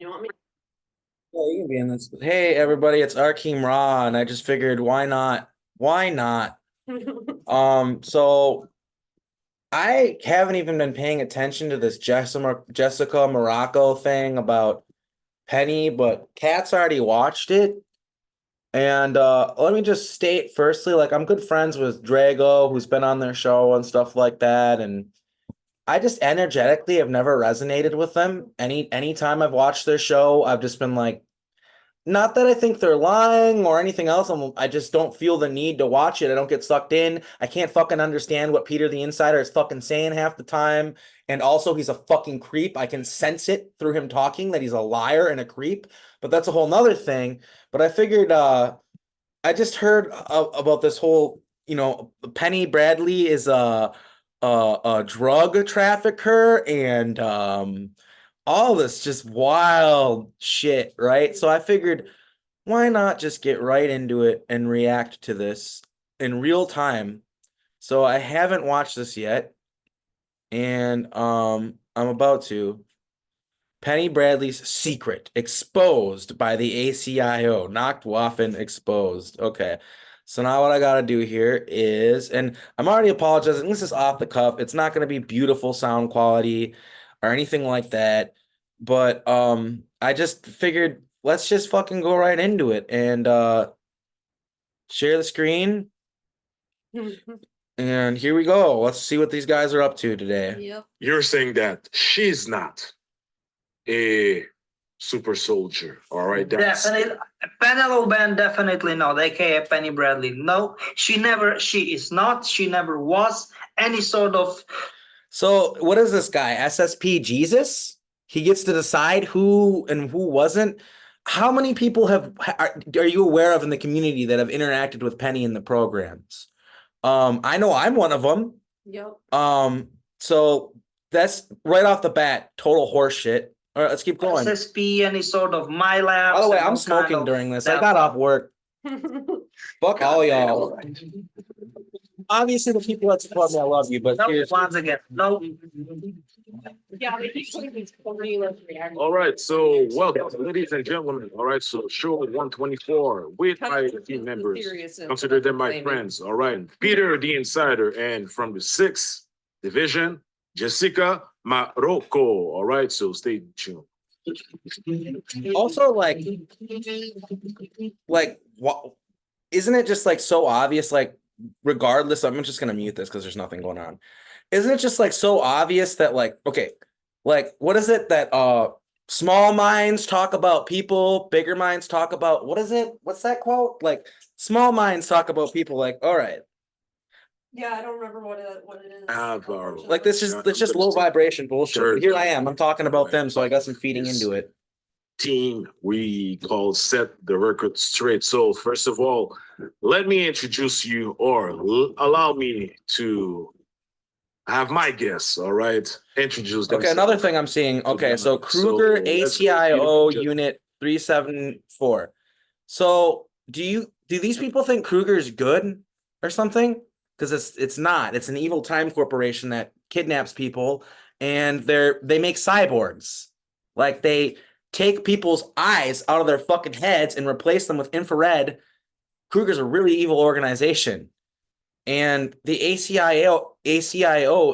You want me? Yeah, you can be in this. Hey, everybody, it's Arkeem Ra, and I just figured, why not? Why not? So I haven't even been paying attention to this Jessica Morocco thing about Penny, but Kat's already watched it. And let me just state firstly, like I'm good friends with Drago, who's been on their show and stuff like that, and I just energetically have never resonated with them. Anytime I've watched their show, I've just been like, not that I think they're lying or anything else. I just don't feel the need to watch it. I don't get sucked in. I can't fucking understand what Peter the Insider is fucking saying half the time. And also, he's a fucking creep. I can sense it through him talking that he's a liar and a creep. But that's a whole nother thing. But I figured, I just heard about this whole, Penny Bradley is a drug trafficker and all this just wild shit, right? So I figured, why not just get right into it and react to this in real time? So I haven't watched this yet, and I'm about to. Penny Bradley's secret exposed by the ACIO. Nacht Waffen exposed. Okay. So now what I gotta do here is, and I'm already apologizing. This is off the cuff. It's not gonna be beautiful sound quality or anything like that. But I just figured let's just fucking go right into it and share the screen. And here we go. Let's see what these guys are up to today. Yep. You're saying that she's not a super soldier, all right? Definitely, Penelope Ben definitely not, aka Penny Bradley. No, she is not, she never was any sort of. So what is this guy? SSP Jesus? He gets to decide who and who wasn't. How many people are you aware of in the community that have interacted with Penny in the programs? I know I'm one of them. Yep. So that's right off the bat, total horseshit. All right, let's keep going. SSP, any sort of my labs. By the way, I'm smoking during this. I got off work. Fuck all y'all. Obviously, the people that support me, I love you, but No, here's once again, no. Yeah, they keep putting these formulas reacting. All right, so welcome, ladies and gentlemen. All right, so show 124 with my team members. Consider them my friends. All right, Peter the Insider, and from the 6th Division, Jessica Morocco. All right, so stay tuned. also like what? Isn't it just like so obvious? Like, regardless, I'm just gonna mute this because there's nothing going on. Isn't it just like so obvious that like, okay, like what is it that small minds talk about people, bigger minds talk about, what is it? What's that quote? Like small minds talk about people, like, all right. Yeah, I don't remember what it is. Like this is it's just low vibration bullshit. Sure. Here I am. I'm talking about them, so I guess I'm feeding into it. Team we call set the record straight. So first of all, let me introduce you, or allow me to have my guests, all right? Introduce them. Okay, another thing I'm seeing. Okay, so Kruger ACIO Unit 374. So do these people think Kruger's good or something? Because it's not. It's an evil time corporation that kidnaps people, and they make cyborgs. Like they take people's eyes out of their fucking heads and replace them with infrared. Kruger's a really evil organization. And the ACIO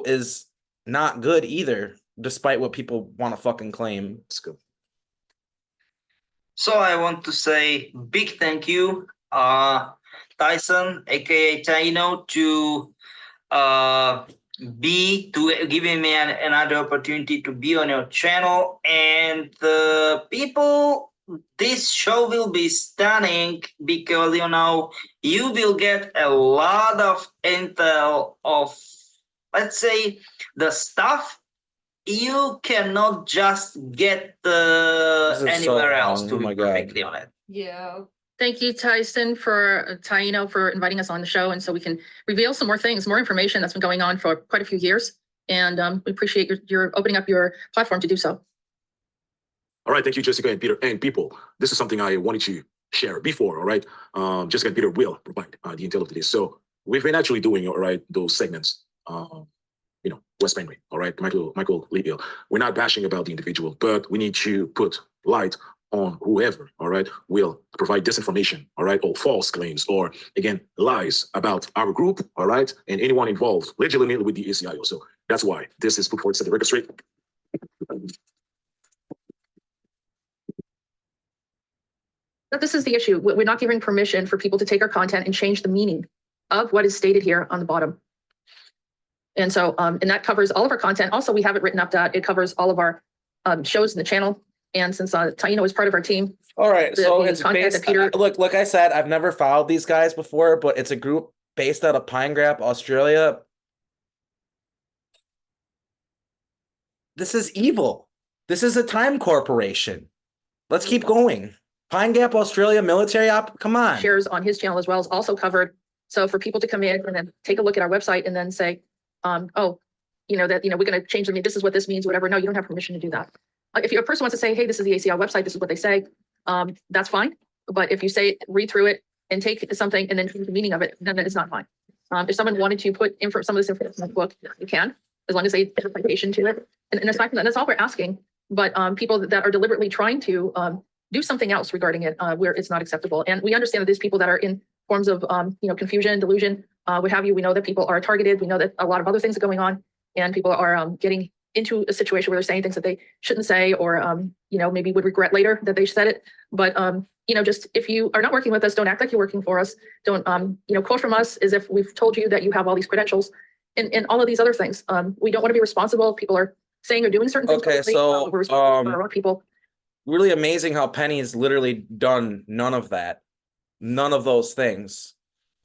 is not good either, despite what people want to fucking claim. Let's go. So I want to say big thank you, Tyson, aka Taino, to giving me another opportunity to be on your channel. And the people, this show will be stunning because you will get a lot of intel of, let's say, the stuff you cannot just get anywhere else, to be perfectly honest. Yeah. Thank you, Tyson, for Taino for inviting us on the show, and so we can reveal some more things, more information that's been going on for quite a few years. And we appreciate your opening up your platform to do so. All right, thank you, Jessica and Peter and people. This is something I wanted to share before. All right, Jessica and Peter will provide the intel of this. So we've been actually doing all right those segments. West Penguin, all right, Michael Leavill. We're not bashing about the individual, but we need to put light on whoever, all right, will provide disinformation, all right, or false claims, or again, lies about our group, all right, and anyone involved legitimately with the ACIO. So that's why this is put forward to the record straight. But this is the issue. We're not giving permission for people to take our content and change the meaning of what is stated here on the bottom. And so, and that covers all of our content. Also, we have it written up that it covers all of our shows in the channel. And since Taino is part of our team. All right, so the it's content based, that Peter- look, like I said, I've never followed these guys before, but it's a group based out of Pine Gap, Australia. This is evil. This is a time corporation. Let's keep going. Pine Gap, Australia, military op, come on. Shares on his channel as well is also covered. So for people to come in and then take a look at our website and then say, oh, we're going to change the meaning. This is what this means, whatever. No, you don't have permission to do that. If a person wants to say, hey, this is the ACIO website, this is what they say, that's fine. But if you say, read through it and take something and then change the meaning of it, then it's not fine. If someone wanted to put some of this information in the book, you can, as long as they have a citation to it. And aside from that, that's all we're asking. But people that are deliberately trying to do something else regarding it, where it's not acceptable. And we understand that there's people that are in forms of confusion, delusion, what have you. We know that people are targeted. We know that a lot of other things are going on, and people are getting into a situation where they're saying things that they shouldn't say, or maybe would regret later that they said it. But just if you are not working with us, don't act like you're working for us. Don't quote from us as if we've told you that you have all these credentials and all of these other things. We don't want to be responsible. People are saying or doing certain things. Okay, so we're responsible for our people. Really amazing how Penny's literally done none of that, none of those things.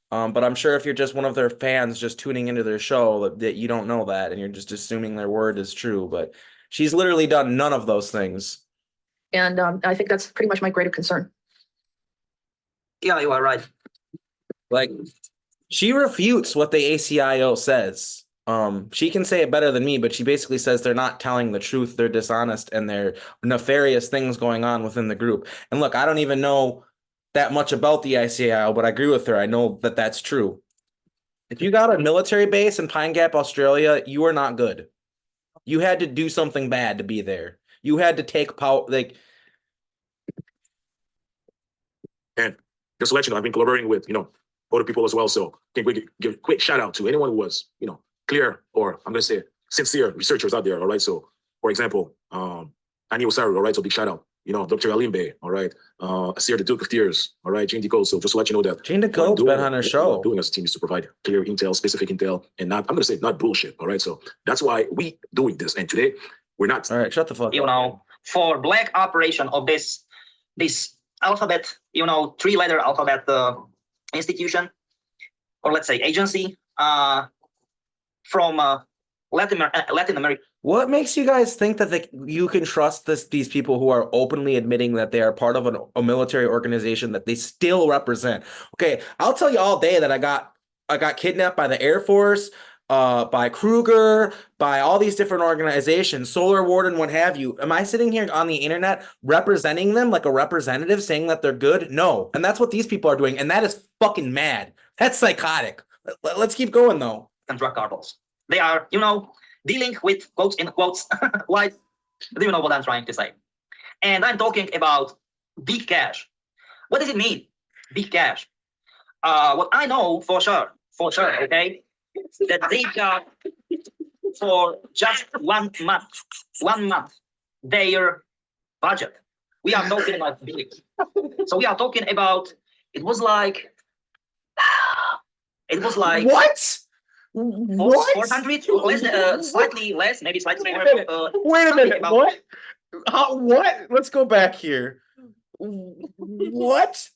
But I'm sure if you're just one of their fans just tuning into their show that you don't know that and you're just assuming their word is true. But she's literally done none of those things. And I think that's pretty much my greater concern. Yeah, you are right. Like, she refutes what the ACIO says. She can say it better than me, but she basically says they're not telling the truth, they're dishonest, and they're nefarious things going on within the group. And look, I don't even know that much about the ACIO, but I agree with her. I know that that's true. If you got a military base in Pine Gap, Australia, you are not good. You had to do something bad to be there. You had to take power, like. And just to let you know, I've been collaborating with, other people as well. So can we give a quick shout out to anyone who was, clear, or I'm going to say sincere researchers out there. All right. So for example, ACIO Psyop, all right. So big shout out, Dr. Alimbe, all right. Asir, the Duke of Tears, all right. Jane DeCole. So just to let you know that Jane DeCole's been on her show. Doing as a team is to provide clear intel, specific intel, and not, I'm going to say not bullshit. All right. So that's why we doing this. And today we're not. All right. Shut the fuck up. For black operation of this alphabet, 3-letter alphabet institution, or let's say agency, from Latin America. What makes you guys think that you can trust these people who are openly admitting that they are part of a military organization that they still represent? Okay, I'll tell you all day that I got kidnapped by the Air Force, by Kruger, by all these different organizations, Solar Warden, what have you. Am I sitting here on the internet representing them like a representative, saying that they're good? No, and that's what these people are doing, and that is fucking mad. That's psychotic. Let's keep going though. And drug cartels. They are, dealing with quotes in quotes. Why? Do you know what I'm trying to say? And I'm talking about big cash. What does it mean? Big cash. What I know for sure, okay, that they got for just 1 month, their budget. We are talking about big. So we are talking about, it was like what? What? 400 or less, slightly less, maybe slightly more. Wait a minute. What? What? Let's go back here. What?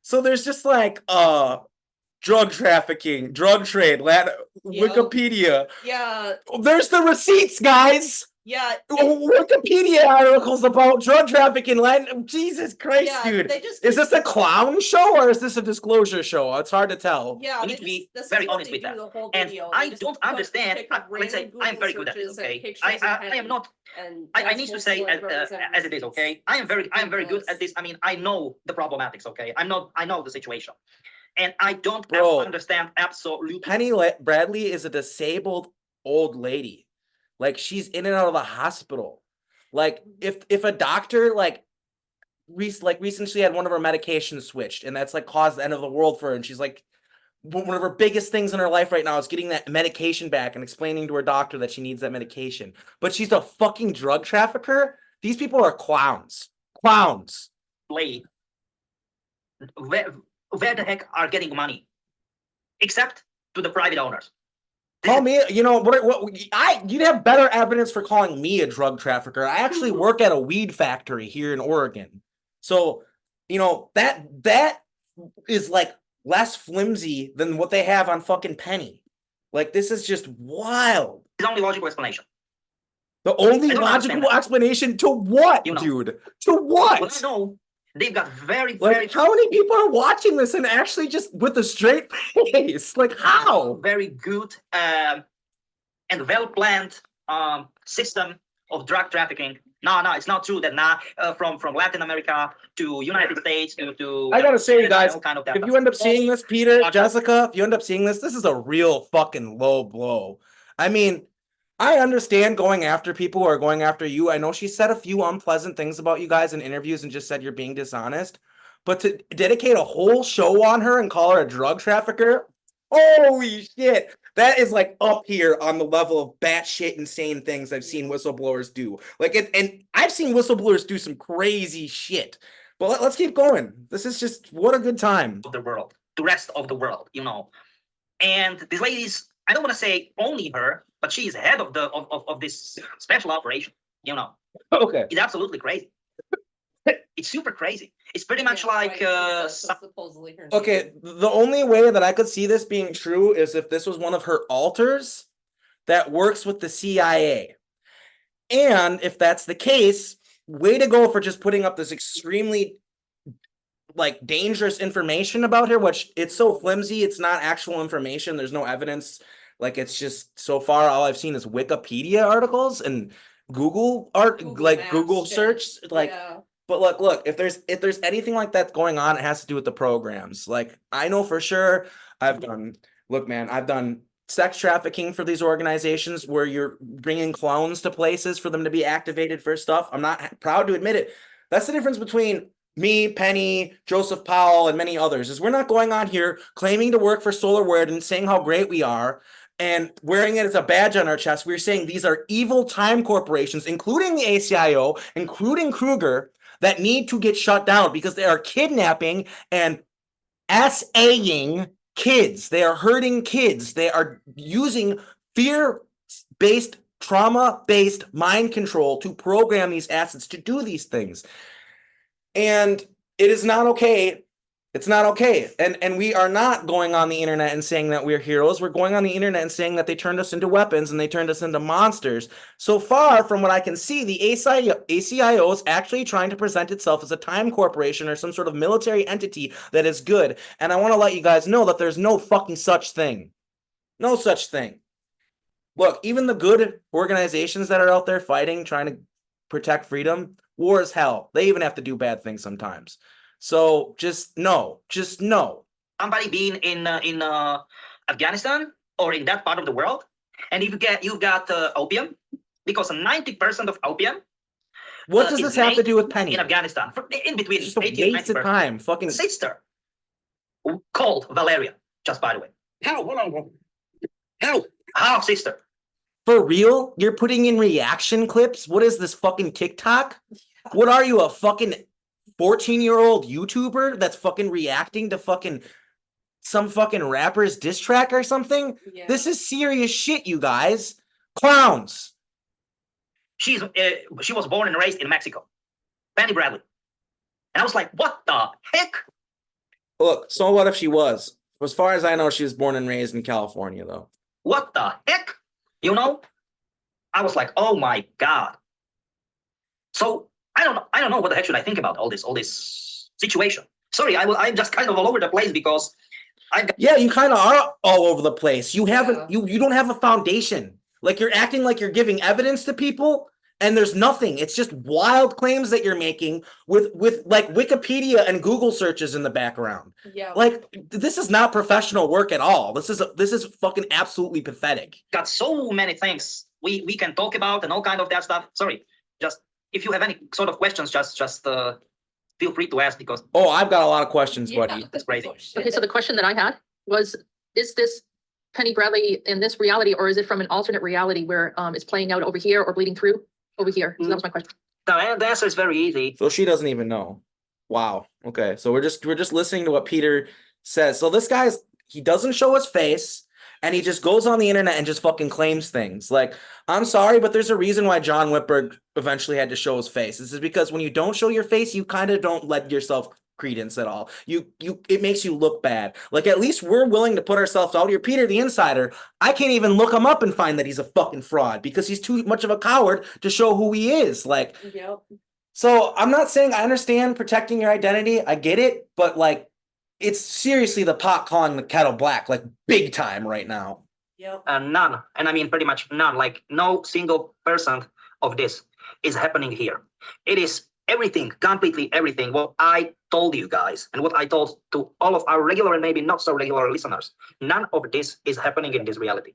So there's just like drug trafficking, drug trade, Wikipedia. Yeah. There's the receipts, guys. Yeah. Wikipedia articles about drug trafficking. Jesus Christ, Yeah, dude. they just- Is this a clown show or is this a disclosure show? It's hard to tell. Yeah, We need to be very honest with that. And I don't understand. Let's say I'm very good at this. Okay, I am not. I need to say as it is. Okay, I am very good at this. I mean, I know the problematics. Okay, I know the situation, and I don't understand absolutely. Penny Bradley is a disabled old lady. Like, she's in and out of the hospital. Like, if a doctor like recently had one of her medications switched, and that's like caused the end of the world for her. And she's like, one of her biggest things in her life right now is getting that medication back and explaining to her doctor that she needs that medication. But she's a fucking drug trafficker. These people are clowns. Clowns. Play. Where the heck are getting money? Except to the private owners. Call me, you know, you'd have better evidence for calling me a drug trafficker. I actually work at a weed factory here in Oregon. So, you know, that is like less flimsy than what they have on fucking Penny. Like, this is just wild. It's the only logical explanation. The only I don't logical explanation to what, You know. dude? To what? Well, I know they've got very, Like, very, how many people are watching this and actually just with a straight face? Like, how? very good and well-planned system of drug trafficking. No, it's not true that from Latin America to United States to I gotta say, you guys, all kind of that if you stuff. end up seeing this, Peter, Jessica, if you end up seeing this, this is a real fucking low blow. I mean, I understand going after people who are going after you. I know she said a few unpleasant things about you guys in interviews and just said you're being dishonest. But to dedicate a whole show on her and call her a drug trafficker, holy shit. That is like up here on the level of batshit insane things I've seen whistleblowers do. Like, and I've seen whistleblowers do some crazy shit. But let's keep going. This is just, what a good time. Of the world, the rest of the world, you know. And this lady's, I don't want to say only her, but she's head of the of this special operation, you know. Okay. It's absolutely crazy. It's super crazy. It's pretty much like supposedly her. Okay, the only way that I could see this being true is if this was one of her alters that works with the CIA. And if that's the case, way to go for just putting up this extremely like dangerous information about her, which it's so flimsy, it's not actual information. There's no evidence. Like, it's just, so far all I've seen is Wikipedia articles and Google Google search. Like, Yeah. but look, if there's anything like that going on, it has to do with the programs. Like, I know for sure I've done sex trafficking for these organizations where you're bringing clones to places for them to be activated for stuff. I'm not proud to admit it. That's the difference between me, Penny, Joseph Powell, and many others, is we're not going on here claiming to work for SolarWord and saying how great we are and wearing it as a badge on our chest. We're saying these are evil time corporations, including the ACIO, including Kruger, that need to get shut down because they are kidnapping and SA-ing kids. They are hurting kids. They are using fear-based, trauma-based mind control to program these assets to do these things. And it is not okay. It's not okay. And we are not going on the internet and saying that we're heroes. We're going on the internet and saying that they turned us into weapons and they turned us into monsters. So far, from what I can see, the ACIO is actually trying to present itself as a time corporation or some sort of military entity that is good. And I want to let you guys know that there's no fucking such thing. No such thing. Look, even the good organizations that are out there fighting, trying to protect freedom, war is hell. They even have to do bad things sometimes. So just no. somebody being in Afghanistan or in that part of the world, and you've got opium, because 90% of opium. What does this have to do with Penny? In Afghanistan, in between It's just a 80 and waste of 90%. time. Fucking Sister called Valeria, just by the way. How? Hold on. Half sister. for real? You're putting in reaction clips? What is this fucking TikTok? What are you, a fucking 14-year-old YouTuber that's fucking reacting to fucking some fucking rapper's diss track or something? Yeah. This is serious shit, you guys. Clowns. She was born and raised in Mexico. Penny Bradley. And I was like, what the heck? Look, so what if she was? As far as I know, she was born and raised in California, though. What the heck? You know? I was like, oh my God. So I don't know what the heck should I think about all this situation. Sorry, I'm just kind of all over the place because Yeah, you kind of are all over the place. You haven't you don't have a foundation. Like, you're acting like you're giving evidence to people and there's nothing. It's just wild claims that you're making with like Wikipedia and Google searches in the background. Yeah. Like, this is not professional work at all. This is fucking absolutely pathetic. got so many things we can talk about and all kind of that stuff. Sorry, just if you have any sort of questions, just feel free to ask because Oh, I've got a lot of questions, Yeah, buddy. that's crazy. Okay, so the question that I had was, is this Penny Bradley in this reality, or is it from an alternate reality where it's playing out over here or bleeding through over here? So that was my question. The answer is very easy. So she doesn't even know. Wow. Okay. So we're just listening to what Peter says. So this guy's, he doesn't show his face and he just goes on the internet and just fucking claims things. Like, I'm sorry, but there's a reason why John Whitberg eventually had to show his face. This is because when you don't show your face, you kind of don't let yourself credence at all. It makes you look bad. Like, at least we're willing to put ourselves out here. Peter, the insider, I can't even look him up and find that he's a fucking fraud because he's too much of a coward to show who he is. Like, Yep. so I'm not saying I understand protecting your identity. I get it, but like, it's seriously the pot calling the kettle black, like big time right now. Yep. None, and I mean pretty much none, like no single % of this is happening here. It is everything, completely everything, what I told you guys and what I told to all of our regular and maybe not so regular listeners. None of this is happening in this reality.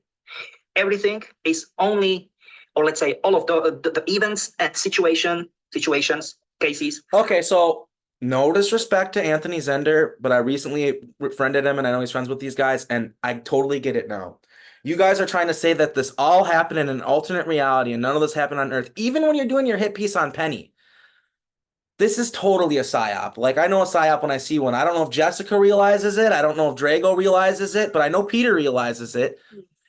Everything is only, or let's say all of the events and situations, cases. Okay, so no disrespect to Anthony Zender, but I recently friended him and I know he's friends with these guys, and I totally get it now. You guys are trying to say that this all happened in an alternate reality and none of this happened on Earth, even when you're doing your hit piece on Penny. This is totally a psyop. Like, I know a psyop when I see one. I don't know if Jessica realizes it. I don't know if Drago realizes it, but I know Peter realizes it.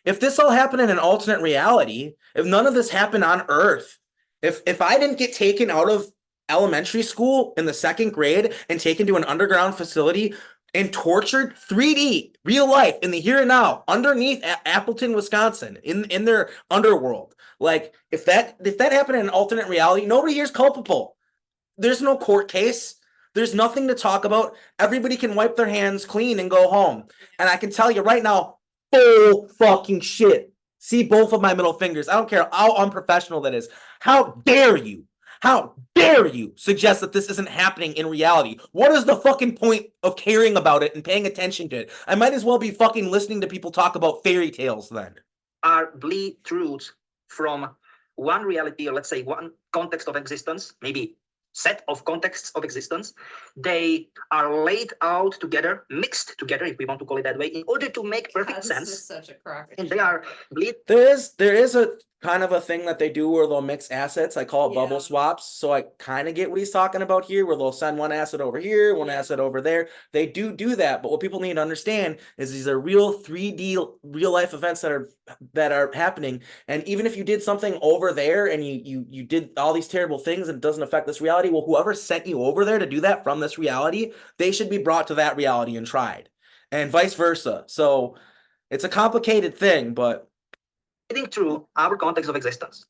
If this all happened in an alternate reality, if none of this happened on Earth, if I didn't get taken out of elementary school in the 2nd grade and taken to an underground facility and tortured 3D, real life, in the here and now, underneath Appleton, Wisconsin, in their underworld. Like, if that happened in an alternate reality, nobody here's culpable. There's no court case. There's nothing to talk about. Everybody can wipe their hands clean and go home. And I can tell you right now, full fucking shit. See both of my middle fingers. I don't care how unprofessional that is. How dare you? How dare you suggest that this isn't happening in reality? What is the fucking point of caring about it and paying attention to it? I might as well be fucking listening to people talk about fairy tales then. Are bleed truths from one reality, or let's say one context of existence, maybe set of contexts of existence. They are laid out together, mixed together, if we want to call it that way, in order to make perfect sense. This is such a crack. And they are bleed. There is a kind of a thing that they do where they'll mix assets. I call it Yeah. bubble swaps. So I kind of get what he's talking about here, where they'll send one asset over here, one asset over there. They do that, but what people need to understand is these are real 3D, real life events that are happening. And even if you did something over there and you did all these terrible things and it doesn't affect this reality, well, whoever sent you over there to do that from this reality, they should be brought to that reality and tried, and vice versa. So it's a complicated thing, but Through our context of existence,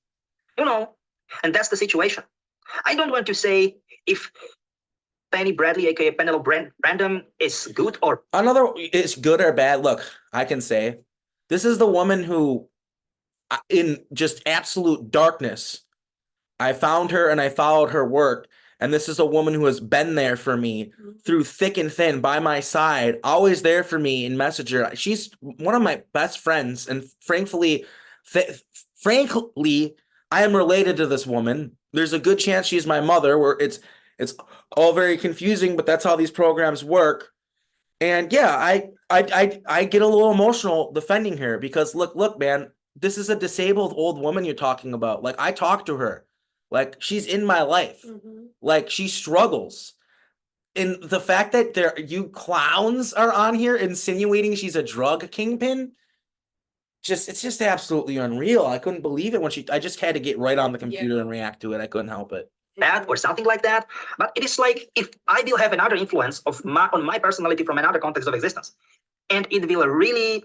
and that's the situation. I don't want to say if Penny Bradley, aka Penelope Brandon, is good or it's good or bad. Look, I can say this is the woman who, in just absolute darkness, I found her and I followed her work. And this is a woman who has been there for me through thick and thin, by my side, always there for me in Messenger. She's one of my best friends, and frankly, I am related to this woman. There's a good chance she's my mother. Where it's all very confusing, but that's how these programs work. And yeah, I get a little emotional defending her because look, man, this is a disabled old woman you're talking about. Like, I talk to her. Like, she's in my life. Like, she struggles. And the fact that you clowns are on here insinuating she's a drug kingpin, it's just absolutely unreal. I couldn't believe it when I just had to get right on the computer and react to it. I couldn't help it. bad or something like that. But it is like if I will have another influence on my personality from another context of existence, and it will really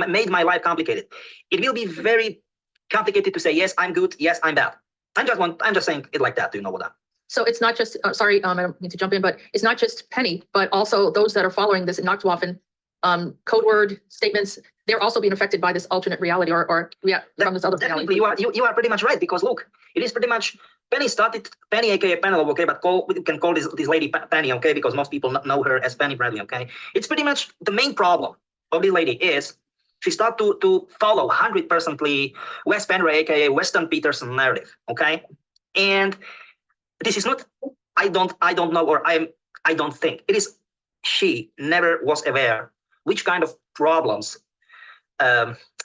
made my life complicated. It will be very complicated to say, yes, I'm good, yes, I'm bad. I'm just saying it like that. Do you know what I'm? So it's not just, sorry, I don't mean to jump in, but it's not just Penny, but also those that are following this Nacht Waffen code word statements, they're also being affected by this alternate reality or from this other reality. You are pretty much right, because look, it is pretty much Penny aka Penelope, okay, but we can call this lady Penny, okay, because most people know her as Penny Bradley, okay. It's pretty much the main problem of this lady is she started to follow 100% Wes Penry, aka Weston Peterson narrative, okay, and this is not I don't know, or I don't think it is. She never was aware which kind of problems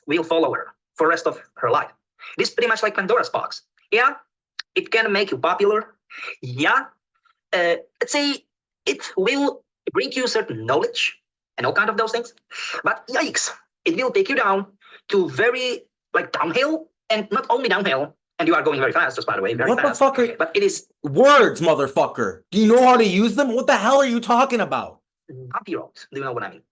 will follow her for the rest of her life. It is pretty much like Pandora's box. Yeah, it can make you popular. Yeah, let's say it will bring you certain knowledge and all kind of those things. But yikes, it will take you down to very like downhill, and not only downhill. And you are going very fast, just by the way, very What the fast. fuck are But it is words, motherfucker? Do you know how to use them? What the hell are you talking about? bumpy road. Do you know what I mean?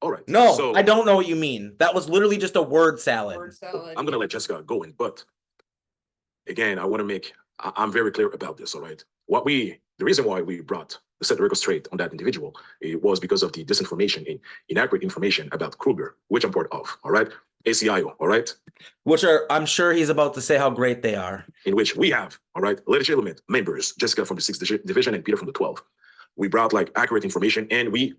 All right. No, so I don't know what you mean. That was literally just a word salad. Word salad. I'm gonna let Jessica go in, but again, I want to make I'm very clear about this. All right. The reason why we brought the set the record straight on that individual, it was because of the disinformation and inaccurate information about Kruger, which I'm part of. All right. ACIO. All right. Which are, I'm sure he's about to say how great they are. In which we have, all right, legitimate members, Jessica from the 6th division and Peter from the 12th. We brought like accurate information and we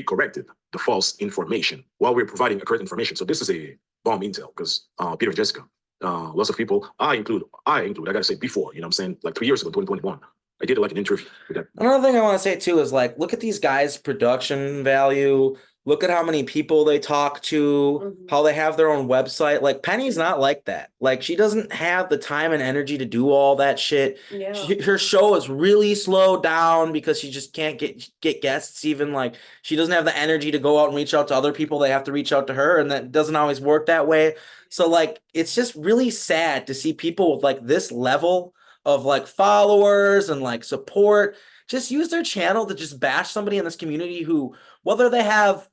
corrected the false information while we're providing accurate information. So this is a bomb intel because Peter and Jessica, lots of people, I include, I gotta say before, you know what I'm saying, like 3 years ago, 2021, I did like an interview with that. Another thing I want to say too is like, look at these guys' production value. Look at how many people they talk to, how they have their own website. Like Penny's not like that. Like she doesn't have the time and energy to do all that shit. Yeah. Her show is really slowed down because she just can't get guests. Even like she doesn't have the energy to go out and reach out to other people. They have to reach out to her, and that doesn't always work that way. So like, it's just really sad to see people with like this level of like followers and like support just use their channel to just bash somebody in this community who, whether they have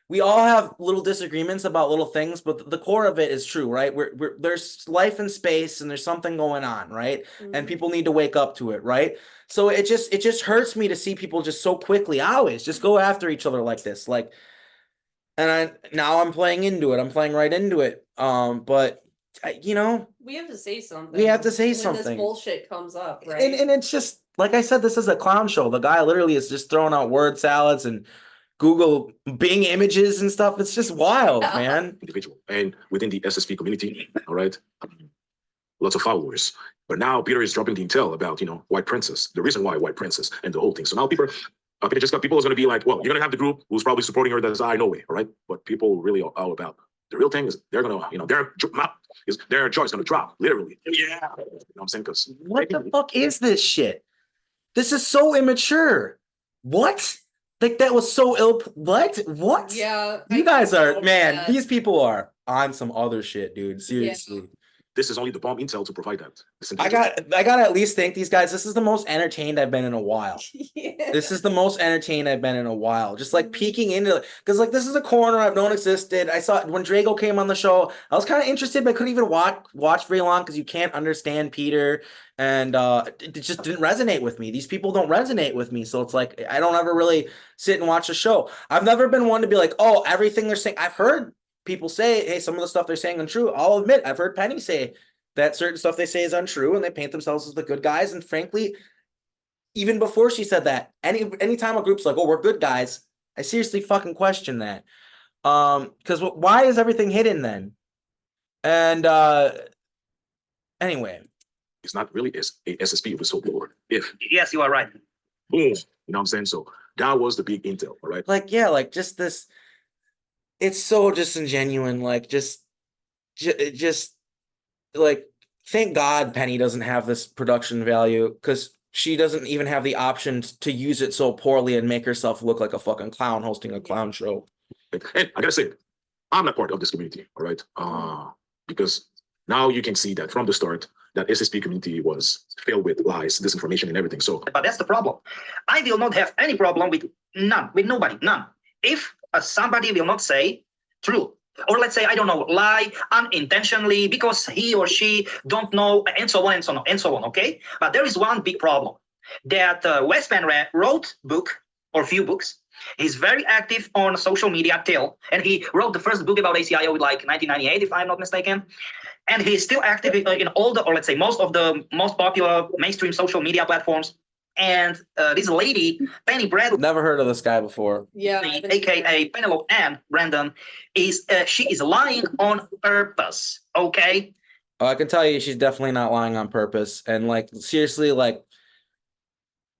we all have little disagreements about little things, but the core of it is true, right? There's life in space and there's something going on, right? And people need to wake up to it, right? So it just hurts me to see people just so quickly always just go after each other like this. Like, and now I'm playing into it. I'm playing right into it. But you know, We have to say something. We have to say when something. This bullshit comes up, right? and it's just like I said, this is a clown show. The guy literally is just throwing out word salads and Google Bing images and stuff. It's just wild, man. Individual and within the SSP community, all right, lots of followers. But now Peter is dropping the intel about, you know, White Princess, the reason why White Princess and the whole thing. So now people are going to be like, well, you're going to have the group who's probably supporting her that's I know way, all right? But people really are all about the real thing is they're going to, you know, their jaw's going to drop, literally. Yeah. You know what I'm saying? Because what the fuck is this shit? This is so immature. What? Like that was so ill. What? Yeah. You guys are, feel man, bad. these people are on some other shit, dude. Seriously. this is only the bomb intel to provide that. I gotta at least thank these guys. This is the most entertained I've been in a while. Yeah. This is the most entertained I've been in a while. Just like peeking into it. Because like this is a corner I've known existed. I saw when Drago came on the show, I was kind of interested, but I couldn't even watch very long because you can't understand Peter. And it just didn't resonate with me. These people don't resonate with me. So it's like I don't ever really sit and watch the show. I've never been one to be like, oh, everything they're saying. I've heard people say, hey, some of the stuff they're saying untrue. I'll admit, I've heard Penny say that certain stuff they say is untrue and they paint themselves as the good guys. And frankly, even before she said that, anytime a group's like, oh, we're good guys, I seriously fucking question that. Because why is everything hidden then? And anyway. It's not really a SSP whistleblower. Yes, you are right. Boom. You know what I'm saying? So that was the big intel, all right? Like, yeah, like just this, it's so disingenuous. Like, just like, thank God Penny doesn't have this production value because she doesn't even have the option to use it so poorly and make herself look like a fucking clown hosting a clown show. And I gotta say, I'm not part of this community, all right? Because now you can see that from the start, that SSP community was filled with lies, disinformation, and everything. So, but that's the problem. I will not have any problem with nobody, none. If somebody will not say true, or let's say, I don't know, lie unintentionally because he or she don't know, and so on, and so on, and so on, okay? But there is one big problem, that Westman wrote book, or few books. He's very active on social media till, and he wrote the first book about ACIO with like 1998, if I'm not mistaken. And he's still active in all the, or let's say most of the most popular mainstream social media platforms. And this lady, Penny Bradley, Never heard of this guy before. Yeah. aka Penelope Ann Brandon, she is lying on purpose. Okay. I can tell you she's definitely not lying on purpose. And like, seriously, like,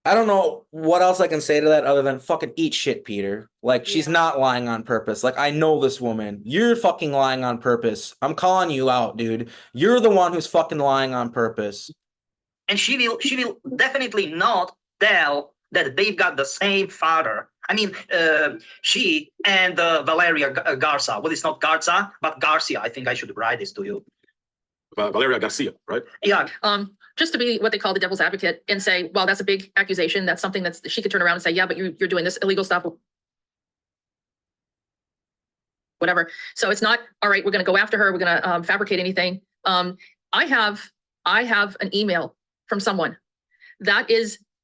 I don't know what else I can say to that other than fucking eat shit, Peter. Like, she's Yeah. not lying on purpose. Like, I know this woman. You're fucking lying on purpose. I'm calling you out, dude. You're the one who's fucking lying on purpose. And she will definitely not tell that they've got the same father. I mean, she and Valeria Garza. Well, it's not Garza, but Garcia. I think I should write this to you. Valeria Garcia, right? Yeah. Just to be what they call the devil's advocate and say, well, that's a big accusation. That's something that's, she could turn around and say, yeah, but you're doing this illegal stuff. Whatever. So it's not, all right, we're going to go after her. We're going to fabricate anything. I have an email from someone that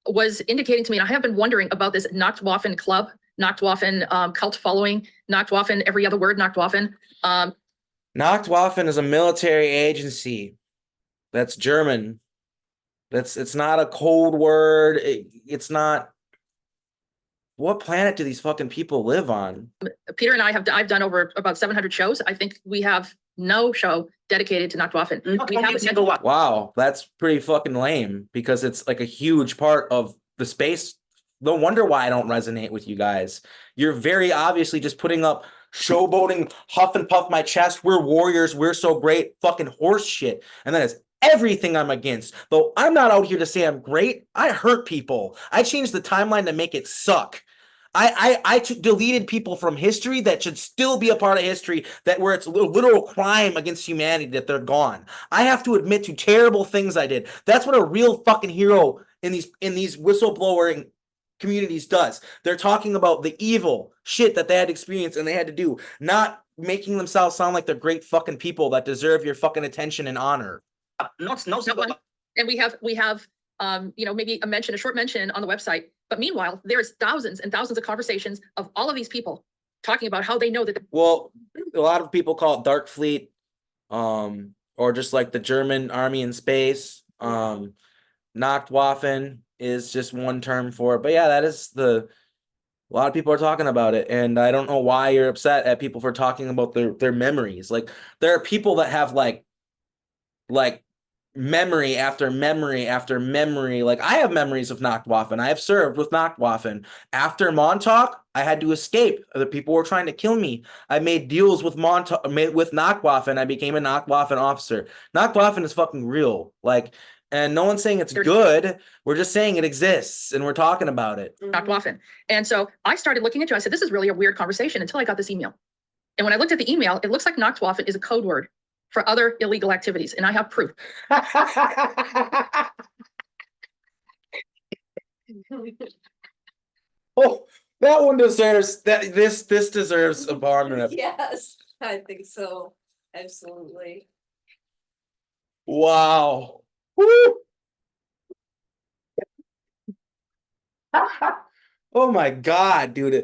was indicating to me, and I have been wondering about this Nacht Waffen club, Nacht Waffen cult following, Nacht Waffen, every other word, Nacht Waffen. Nacht Waffen is a military agency. That's German. It's not a code word. It's not. What planet do these fucking people live on? Peter and I've done over about 700 shows. I think we have no show dedicated to Nacht Waffen. Not We only have a a single one. Wow, that's pretty fucking lame because it's like a huge part of the space. No wonder why I don't resonate with you guys. You're very obviously just putting up showboating, huff and puff my chest. We're warriors. We're so great. Fucking horse shit. And that is everything I'm against. Though I'm not out here to say I'm great. I hurt people. I changed the timeline to make it suck. I deleted people from history that should still be a part of history, that where it's a literal crime against humanity that they're gone. I have to admit to terrible things I did. That's what a real fucking hero in these whistleblowing communities does. They're talking about the evil shit that they had experienced and they had to do, not making themselves sound like they're great fucking people that deserve your fucking attention and honor. No single one. And we have maybe a short mention on the website. But meanwhile, there's thousands and thousands of conversations of all of these people talking about how they know that. Well, a lot of people call it Dark Fleet, or just like the German army in space. Nacht Waffen is just one term for it. But yeah, that is a lot of people are talking about it. And I don't know why you're upset at people for talking about their memories. Like, there are people that have like memory after memory after memory. Like, I have memories of Nacht Waffen. I have served with Nacht Waffen. After Montauk, I had to escape. The people were trying to kill me. I made deals with Nacht Waffen. I became a Nacht Waffen officer. Nacht Waffen is fucking real. Like, and no one's saying it's good. We're just saying it exists and we're talking about it. Nacht Waffen. And so I started looking into it. I said, this is really a weird conversation until I got this email. And when I looked at the email, it looks like Nacht Waffen is a code word for other illegal activities. And I have proof. Oh, that one deserves that. This deserves a bar rep. Yes, I think so. Absolutely. Wow. Woo. Oh my God, dude.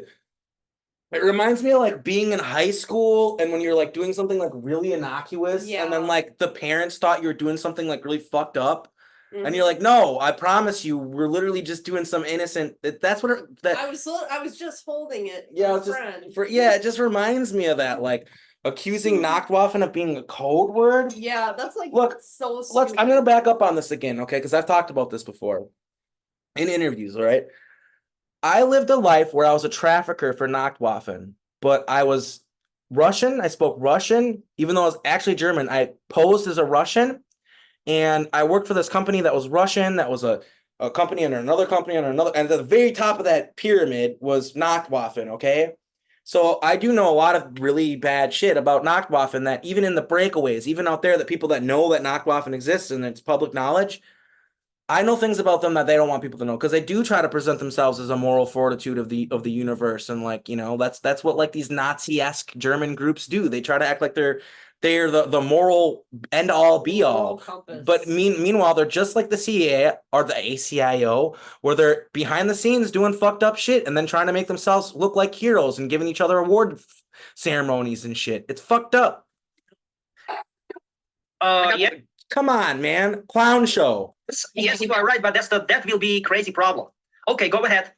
It reminds me of like being in high school and when you're like doing something like really innocuous and then Yeah. like the parents thought you were doing something like really fucked up and you're Mhm. like, no, I promise you, we're literally just doing some innocent. That's what I was just holding it. Yeah, for it's a just friend. it just reminds me of that, like accusing Nacht Waffen of being a code word. Yeah, that's like Look, so I'm gonna back up on this again, okay? Because I've talked about this before in interviews, all right? I lived a life where I was a trafficker for Nacht Waffen, but I was Russian. I spoke Russian, even though I was actually German. I posed as a Russian, and I worked for this company that was Russian. That was a company under another company under another. And at the very top of that pyramid was Nacht Waffen, okay? So I do know a lot of really bad shit about Nacht Waffen that even in the breakaways, even out there, the people that know that Nacht Waffen exists and it's public knowledge, I know things about them that they don't want people to know because they do try to present themselves as a moral fortitude of the universe, and like, you know, that's what like these Nazi-esque German groups do. They try to act like they're the moral end all be all. But meanwhile, they're just like the CIA or the ACIO, where they're behind the scenes doing fucked up shit and then trying to make themselves look like heroes and giving each other award ceremonies and shit. It's fucked up. Yeah. Come on, man. Clown show. Yes, you are right, but that will be crazy problem. Okay, go ahead.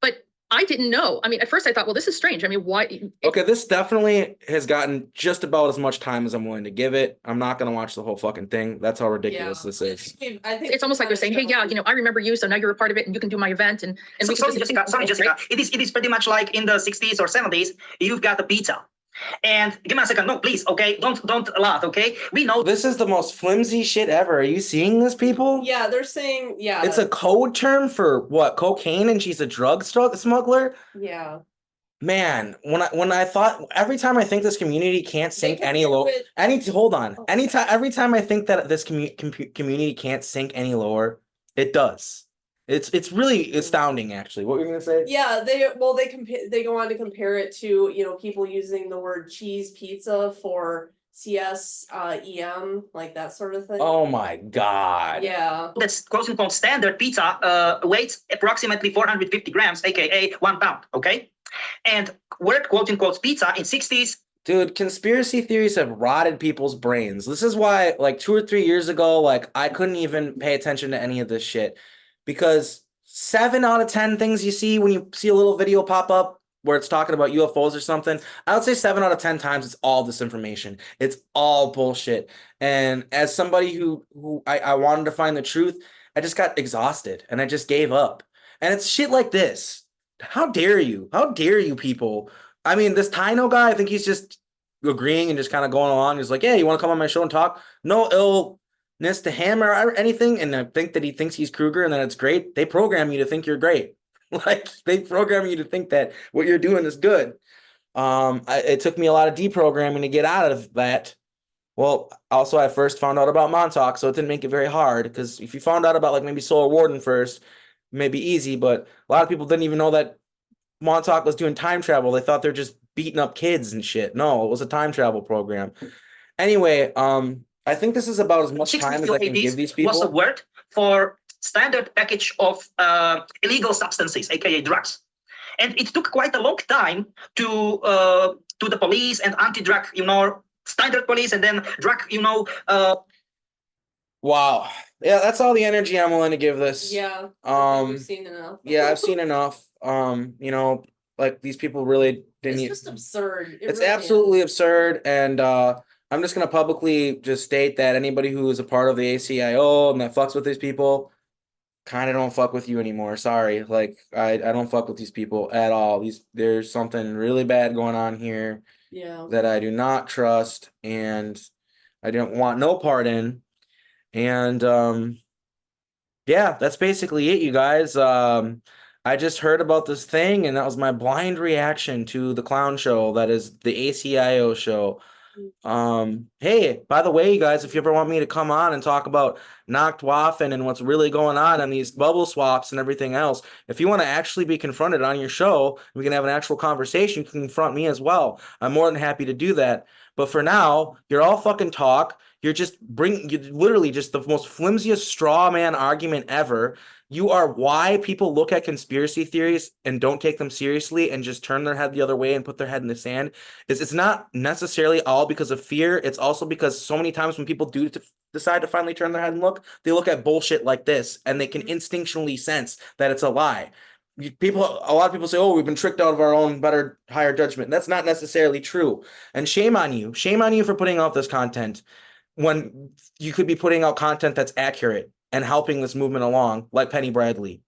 But I didn't know. I mean, at first I thought, well, this is strange. I mean, why? Okay, this definitely has gotten just about as much time as I'm willing to give it. I'm not gonna watch the whole fucking thing. That's how ridiculous this is. I think It's almost like they're saying, hey, yeah, I remember you, so now you're a part of it and you can do my event and we can Sorry, just- Jessica. It is pretty much like in the 60s or 70s. You've got a pizza. And give me a second. No, please. Okay. Don't laugh. Okay. We know This is the most flimsy shit ever. Are you seeing this, people? Yeah, they're saying, yeah. It's a code term for what? Cocaine, and she's a drug smuggler? Yeah. Man, when I thought every time I think this community can't sink any lower, every time I think that this community can't sink any lower, it does. It's really astounding, actually. What were you gonna say? Yeah, they go on to compare it to, people using the word cheese pizza for CS EM, like that sort of thing. Oh my God. Yeah. that's quote unquote standard pizza weighs approximately 450 grams, aka 1 pound. Okay. And word quote unquote pizza in 60s. Dude, conspiracy theories have rotted people's brains. This is why, like 2 or 3 years ago, like I couldn't even pay attention to any of this shit. Because 7 out of 10 things you see when you see a little video pop up where it's talking about UFOs or something, I would say 7 out of 10 times it's all disinformation. It's all bullshit. And as somebody who I wanted to find the truth, I just got exhausted and I just gave up. And it's shit like this. How dare you? How dare you people? I mean, this Tino guy, I think he's just agreeing and just kind of going along. He's like, yeah, you want to come on my show and talk? No illness to him or anything. And I think that he thinks he's Kruger and that it's great. They program you to think you're great. Like they program you to think that what you're doing is good. It took me a lot of deprogramming to get out of that. Well, also I first found out about Montauk, so it didn't make it very hard because if you found out about like maybe Solar Warden first, maybe easy, but a lot of people didn't even know that Montauk was doing time travel. They thought they're just beating up kids and shit. No, it was a time travel program. Anyway, I think this is about as much time as I can give these people. Was a word for standard package of illegal substances, aka drugs. And it took quite a long time to the police and anti-drug, standard police and then drug, Wow. Yeah, that's all the energy I'm willing to give this. Yeah. I think we've seen enough. Yeah, I've seen enough. Like these people really didn't. It's just absurd. It's really absolutely is. absurd, and I'm just gonna publicly just state that anybody who is a part of the ACIO and that fucks with these people, kind of don't fuck with you anymore. Sorry, like I don't fuck with these people at all. There's something really bad going on here. Yeah. That I do not trust, and I don't want no part in. And yeah, that's basically it, you guys. I just heard about this thing, and that was my blind reaction to the clown show that is the ACIO show. Hey, by the way, you guys, if you ever want me to come on and talk about Nacht Waffen and what's really going on and these bubble swaps and everything else, if you want to actually be confronted on your show, we can have an actual conversation. You can confront me as well. I'm more than happy to do that. But for now, you're all fucking talk. You're literally just the most flimsiest straw man argument ever. You are why people look at conspiracy theories and don't take them seriously and just turn their head the other way and put their head in the sand. It's not necessarily all because of fear. It's also because so many times when people do decide to finally turn their head and look, they look at bullshit like this and they can instinctually sense that it's a lie. A lot of people say, oh, we've been tricked out of our own better, higher judgment. That's not necessarily true. And shame on you. Shame on you for putting out this content when you could be putting out content that's accurate and helping this movement along, like Penny Bradley.